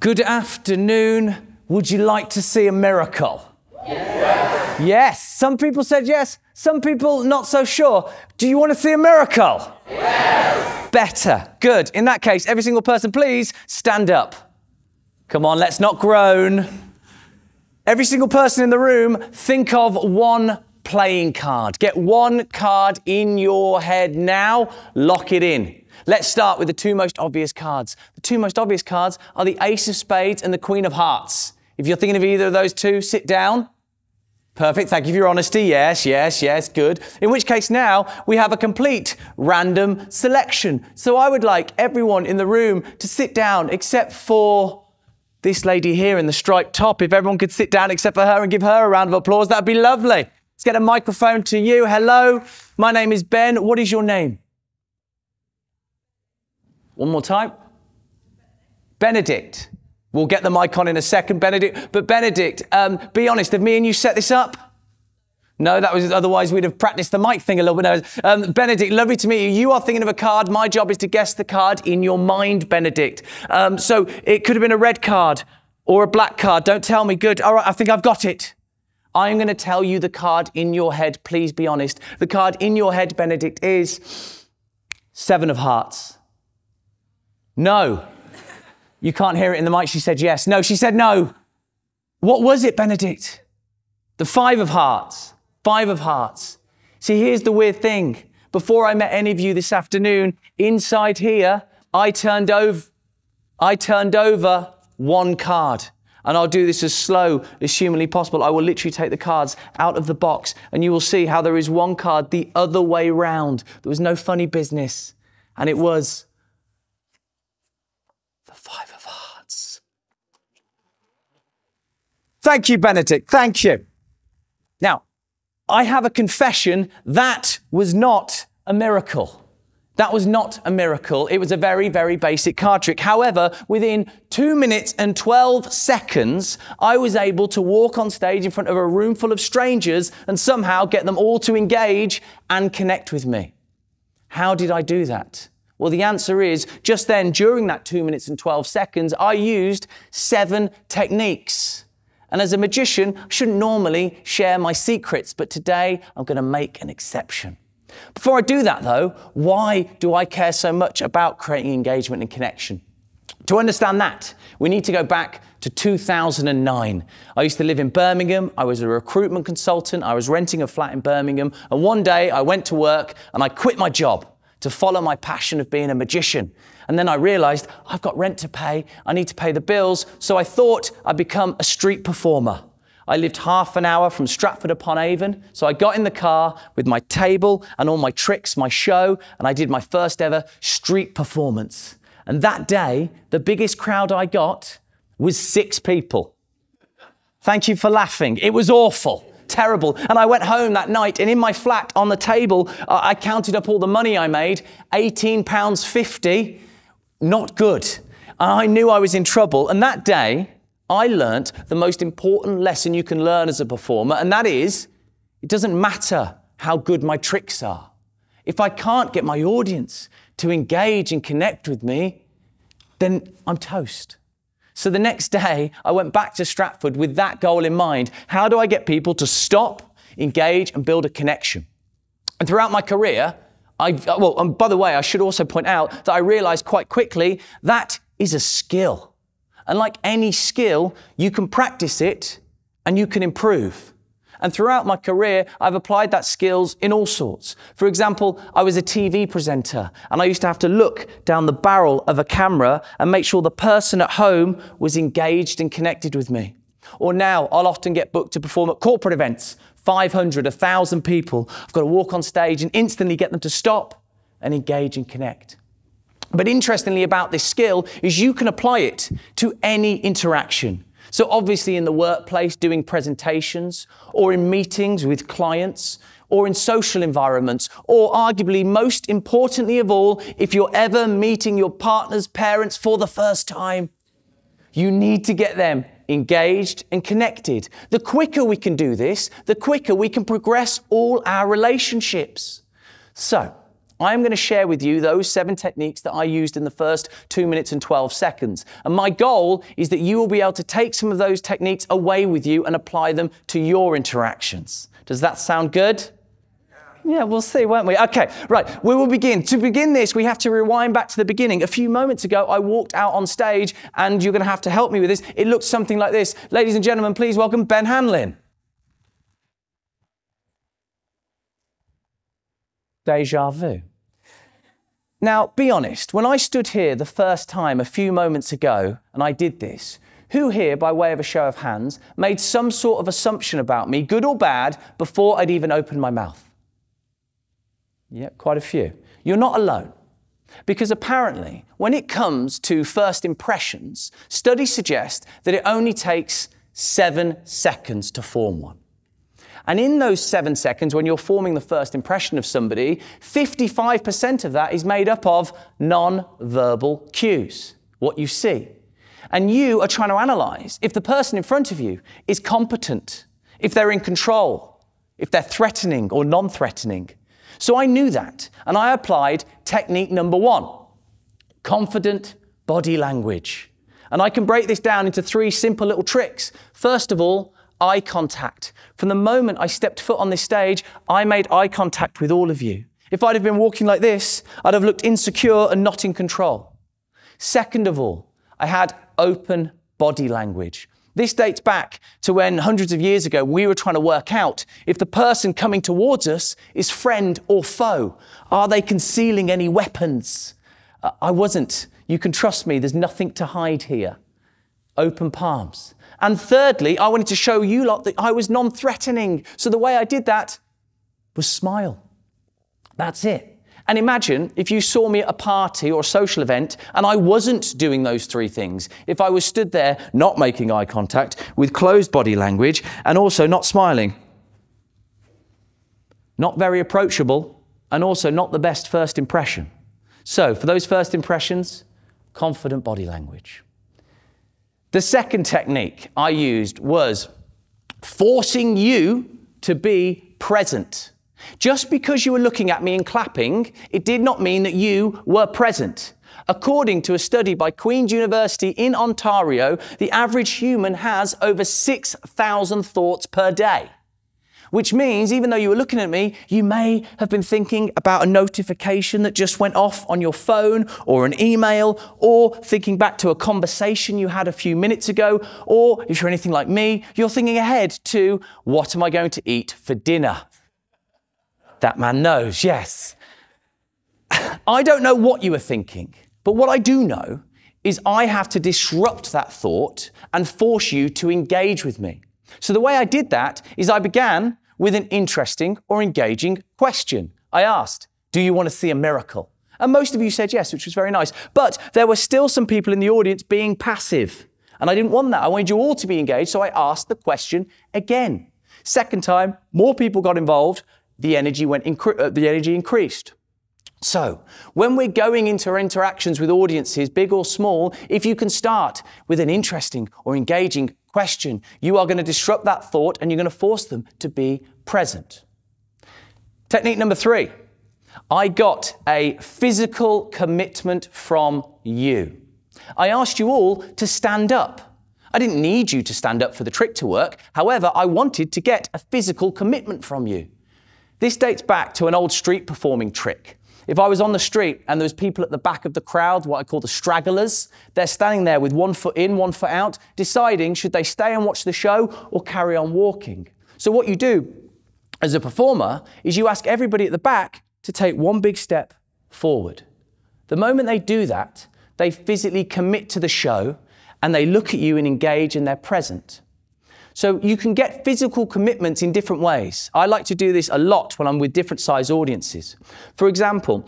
Good afternoon. Would you like to see a miracle? Yes. Yes. Some people said yes. Some people not so sure. Do you want to see a miracle? Yes. Better. Good. In that case, every single person, please stand up. Come on, let's not groan. Every single person in the room, think of one playing card. Get one card in your head now. Lock it in. Let's start with the two most obvious cards. The two most obvious cards are the Ace of Spades and the Queen of Hearts. If you're thinking of either of those two, sit down. Perfect. Thank you for your honesty. Yes, yes, yes. Good. In which case now we have a complete random selection. So I would like everyone in the room to sit down except for this lady here in the striped top. If everyone could sit down except for her and give her a round of applause, that'd be lovely. Let's get a microphone to you. Hello. My name is Ben. What is your name? One more time. Benedict. We'll get the mic on in a second, Benedict. But Benedict, be honest, have me and you set this up? No, that was, otherwise we'd have practiced the mic thing a little bit. No. Benedict, lovely to meet you. You are thinking of a card. My job is to guess the card in your mind, Benedict. So it could have been a red card or a black card. Don't tell me. Good. All right, I think I've got it. I'm going to tell you the card in your head. Please be honest. The card in your head, Benedict, is Seven of Hearts. No. You can't hear it in the mic. She said yes. No, she said no. What was it, Benedict? The Five of Hearts. Five of Hearts. See, here's the weird thing. Before I met any of you this afternoon, inside here, I turned over one card. And I'll do this as slow as humanly possible. I will literally take the cards out of the box and you will see how there is one card the other way round. There was no funny business. And it was the Five of Hearts. Thank you, Benedict. Thank you. Now, I have a confession. That was not a miracle. That was not a miracle. It was a very, very basic card trick. However, within 2 minutes and 12 seconds, I was able to walk on stage in front of a room full of strangers and somehow get them all to engage and connect with me. How did I do that? Well, the answer is just then, during that 2 minutes and 12 seconds, I used 7 techniques. And as a magician, I shouldn't normally share my secrets, but today I'm going to make an exception. Before I do that though, why do I care so much about creating engagement and connection? To understand that, we need to go back to 2009. I used to live in Birmingham. I was a recruitment consultant. I was renting a flat in Birmingham. And one day I went to work and I quit my job to follow my passion of being a magician. And then I realized I've got rent to pay. I need to pay the bills. So I thought I'd become a street performer. I lived half an hour from Stratford-upon-Avon, so I got in the car with my table and all my tricks, my show, and I did my first ever street performance. And that day, the biggest crowd I got was 6 people. Thank you for laughing. It was awful, terrible. And I went home that night, and in my flat on the table, I counted up all the money I made, £18.50, not good. I knew I was in trouble, and that day, I learnt the most important lesson you can learn as a performer, and that is, it doesn't matter how good my tricks are. If I can't get my audience to engage and connect with me, then I'm toast. So the next day, I went back to Stratford with that goal in mind. How do I get people to stop, engage, and build a connection? And throughout my career, and by the way, I should also point out that I realized quite quickly that is a skill. And like any skill, you can practice it and you can improve. And throughout my career, I've applied that skills in all sorts. For example, I was a TV presenter and I used to have to look down the barrel of a camera and make sure the person at home was engaged and connected with me. Or now I'll often get booked to perform at corporate events, 500, 1,000 people. I've got to walk on stage and instantly get them to stop and engage and connect. But interestingly about this skill is you can apply it to any interaction. So obviously in the workplace doing presentations, or in meetings with clients, or in social environments, or arguably most importantly of all, if you're ever meeting your partner's parents for the first time, you need to get them engaged and connected. The quicker we can do this, the quicker we can progress all our relationships. So, I'm going to share with you those 7 techniques that I used in the first 2 minutes and 12 seconds. And my goal is that you will be able to take some of those techniques away with you and apply them to your interactions. Does that sound good? Yeah, we'll see, won't we? Okay, right, we will begin. To begin this, we have to rewind back to the beginning. A few moments ago, I walked out on stage, and you're going to have to help me with this. It looked something like this. Ladies and gentlemen, please welcome Ben Hanlin. Deja vu. Now, be honest, when I stood here the first time a few moments ago and I did this, who here, by way of a show of hands, made some sort of assumption about me, good or bad, before I'd even opened my mouth? Yeah, quite a few. You're not alone. Because apparently, when it comes to first impressions, studies suggest that it only takes 7 seconds to form one. And in those 7 seconds, when you're forming the first impression of somebody, 55% of that is made up of non-verbal cues, what you see. And you are trying to analyze if the person in front of you is competent, if they're in control, if they're threatening or non-threatening. So I knew that, and I applied technique number 1, confident body language. And I can break this down into 3 simple little tricks. First of all, eye contact. From the moment I stepped foot on this stage, I made eye contact with all of you. If I'd have been walking like this, I'd have looked insecure and not in control. Second of all, I had open body language. This dates back to when hundreds of years ago we were trying to work out if the person coming towards us is friend or foe. Are they concealing any weapons? I wasn't. You can trust me, there's nothing to hide here. Open palms. And thirdly, I wanted to show you lot that I was non-threatening. So the way I did that was smile. That's it. And imagine if you saw me at a party or a social event and I wasn't doing those 3 things. If I was stood there not making eye contact, with closed body language, and also not smiling. Not very approachable, and also not the best first impression. So for those first impressions, confident body language. The second technique I used was forcing you to be present. Just because you were looking at me and clapping, it did not mean that you were present. According to a study by Queen's University in Ontario, the average human has over 6,000 thoughts per day. Which means, even though you were looking at me, you may have been thinking about a notification that just went off on your phone, or an email, or thinking back to a conversation you had a few minutes ago, or if you're anything like me, you're thinking ahead to, what am I going to eat for dinner? That man knows, yes. I don't know what you were thinking, but what I do know is I have to disrupt that thought and force you to engage with me. So the way I did that is I began with an interesting or engaging question. I asked, do you want to see a miracle? And most of you said yes, which was very nice. But there were still some people in the audience being passive. And I didn't want that. I wanted you all to be engaged, so I asked the question again. Second time, more people got involved. The energy increased. So, when we're going into interactions with audiences, big or small, if you can start with an interesting or engaging question, you are going to disrupt that thought and you're going to force them to be present. Technique number 3. I got a physical commitment from you. I asked you all to stand up. I didn't need you to stand up for the trick to work. However, I wanted to get a physical commitment from you. This dates back to an old street performing trick. If I was on the street and there was people at the back of the crowd, what I call the stragglers, they're standing there with 1 foot in, 1 foot out, deciding should they stay and watch the show or carry on walking. So what you do as a performer is you ask everybody at the back to take 1 big step forward. The moment they do that, they physically commit to the show and they look at you and engage and they're present. So you can get physical commitments in different ways. I like to do this a lot when I'm with different size audiences. For example,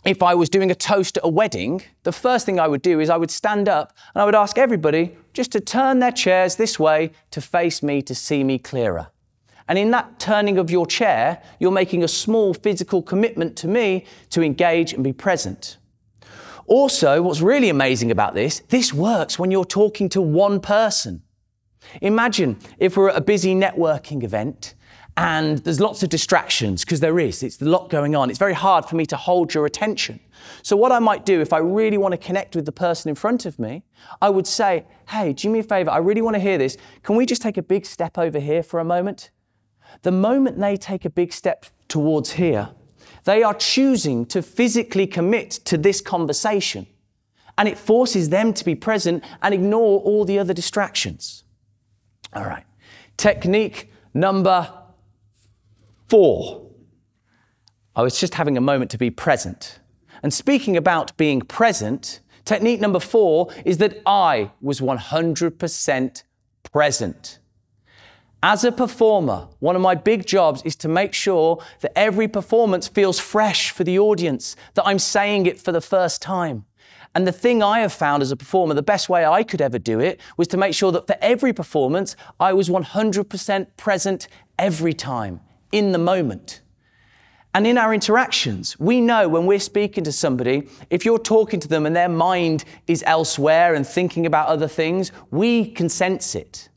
if I was doing a toast at a wedding, the first thing I would do is I would stand up and I would ask everybody just to turn their chairs this way to face me, to see me clearer. And in that turning of your chair, you're making a small physical commitment to me to engage and be present. Also, what's really amazing about this works when you're talking to one person. Imagine if we're at a busy networking event and there's lots of distractions, because there is. It's a lot going on. It's very hard for me to hold your attention. So what I might do, if I really want to connect with the person in front of me, I would say, hey, do me a favor, I really want to hear this. Can we just take a big step over here for a moment? The moment they take a big step towards here, they are choosing to physically commit to this conversation. And it forces them to be present and ignore all the other distractions. All right. Technique number 4. I was just having a moment to be present. And speaking about being present, technique number 4 is that I was 100% present. As a performer, one of my big jobs is to make sure that every performance feels fresh for the audience, that I'm saying it for the first time. And the thing I have found as a performer, the best way I could ever do it, was to make sure that for every performance, I was 100% present every time, in the moment. And in our interactions, we know when we're speaking to somebody, if you're talking to them and their mind is elsewhere and thinking about other things, we can sense it.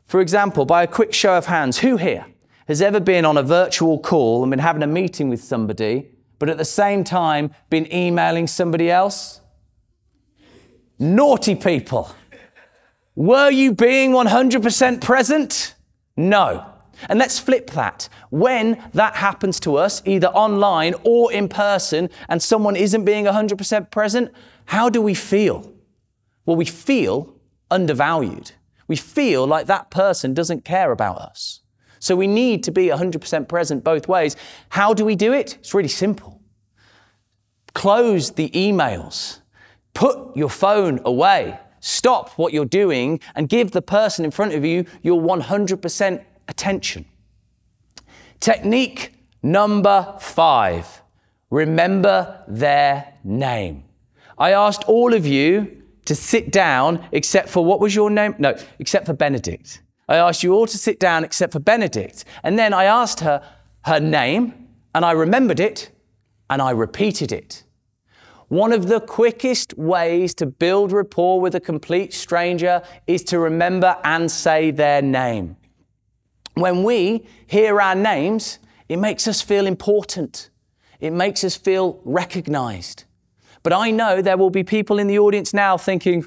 For example, by a quick show of hands, who here has ever been on a virtual call and been having a meeting with somebody, but at the same time been emailing somebody else? Naughty people. Were you being 100% present? No. And let's flip that. When that happens to us, either online or in person, and someone isn't being 100% present, how do we feel? Well, we feel undervalued. We feel like that person doesn't care about us. So we need to be 100% present both ways. How do we do it? It's really simple. Close the emails. Put your phone away. Stop what you're doing and give the person in front of you your 100% attention. Technique number 5. Remember their name. I asked all of you to sit down, except for, what was your name? No, except for Benedict. I asked you all to sit down except for Benedict. And then I asked her her name, and I remembered it, and I repeated it. One of the quickest ways to build rapport with a complete stranger is to remember and say their name. When we hear our names, it makes us feel important. It makes us feel recognized. But I know there will be people in the audience now thinking,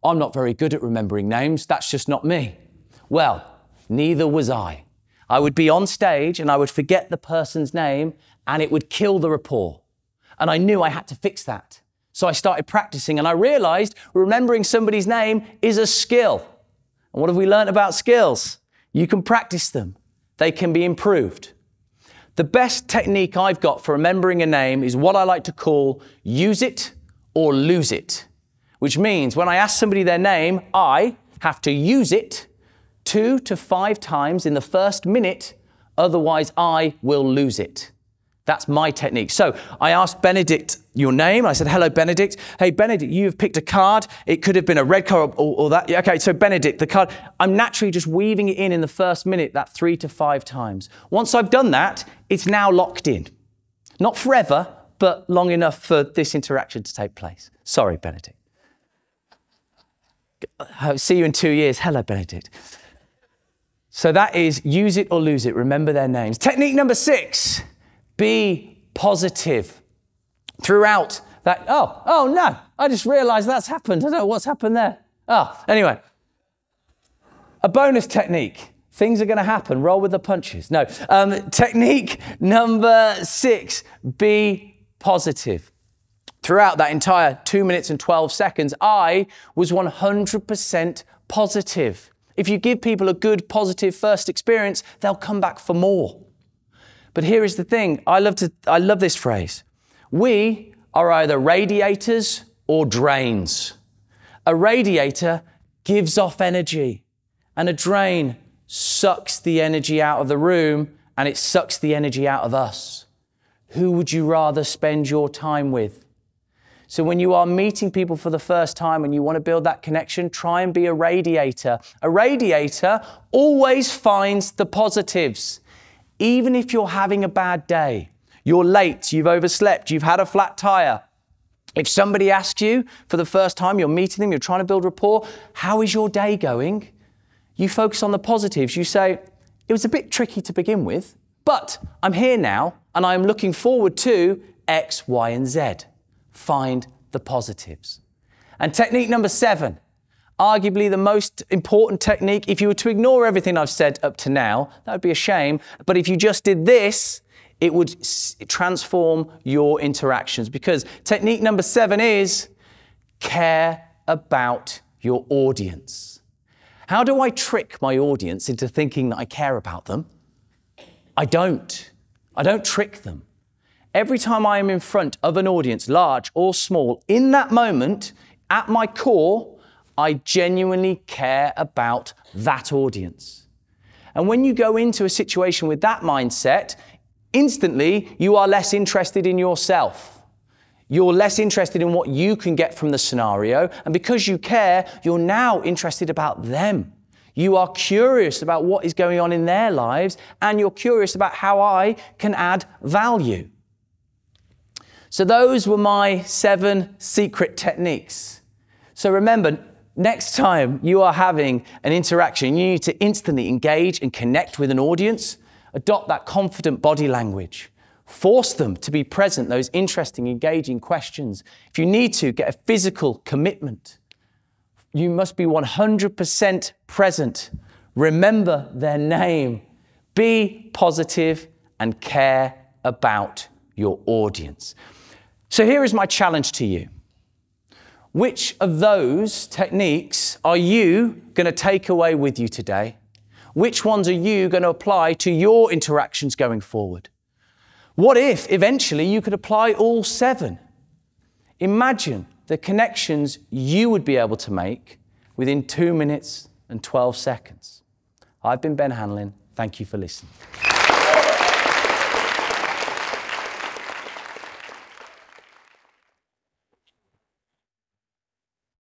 I'm not very good at remembering names. That's just not me. Well, neither was I. I would be on stage and I would forget the person's name and it would kill the rapport. And I knew I had to fix that. So I started practicing and I realized remembering somebody's name is a skill. And what have we learned about skills? You can practice them. They can be improved. The best technique I've got for remembering a name is what I like to call use it or lose it, which means when I ask somebody their name, I have to use it 2 to 5 times in the first minute, otherwise I will lose it. That's my technique. So I asked Benedict your name. I said, hello, Benedict. Hey, Benedict, you've picked a card. It could have been a red card or that. Yeah, okay, so Benedict, the card. I'm naturally just weaving it in the first minute, that 3 to 5 times. Once I've done that, it's now locked in. Not forever, but long enough for this interaction to take place. Sorry, Benedict. I'll see you in 2 years. Hello, Benedict. So that is use it or lose it. Remember their names. Technique number 6. Be positive. Throughout that, oh no, I just realized that's happened. I don't know what's happened there. Anyway, a bonus technique. Things are going to happen. Roll with the punches. No, technique number 6, be positive. Throughout that entire 2 minutes and 12 seconds, I was 100% positive. If you give people a good, positive first experience, they'll come back for more. But here is the thing. I love this phrase. We are either radiators or drains. A radiator gives off energy, and a drain sucks the energy out of the room, and it sucks the energy out of us. Who would you rather spend your time with? So when you are meeting people for the first time and you want to build that connection, try and be a radiator. A radiator always finds the positives. Even if you're having a bad day, you're late, you've overslept, you've had a flat tire. If somebody asks you for the first time, you're meeting them, you're trying to build rapport, how is your day going? You focus on the positives. You say, It was a bit tricky to begin with, but I'm here now and I'm looking forward to X, Y, and Z. Find the positives. And technique number 7, arguably the most important technique. If you were to ignore everything I've said up to now, that would be a shame. But if you just did this, it would transform your interactions, because technique number 7 is care about your audience. How do I trick my audience into thinking that I care about them? I don't trick them. Every time I am in front of an audience, large or small, in that moment, at my core, I genuinely care about that audience. And when you go into a situation with that mindset, instantly you are less interested in yourself. You're less interested in what you can get from the scenario. And because you care, you're now interested about them. You are curious about what is going on in their lives, and you're curious about how I can add value. So those were my 7 secret techniques. So remember, next time you are having an interaction, you need to instantly engage and connect with an audience. Adopt that confident body language. Force them to be present, those interesting, engaging questions. If you need to, get a physical commitment. You must be 100% present. Remember their name. Be positive and care about your audience. So here is my challenge to you. Which of those techniques are you going to take away with you today? Which ones are you going to apply to your interactions going forward? What if eventually you could apply all 7? Imagine the connections you would be able to make within 2 minutes and 12 seconds. I've been Ben Hanlin. Thank you for listening.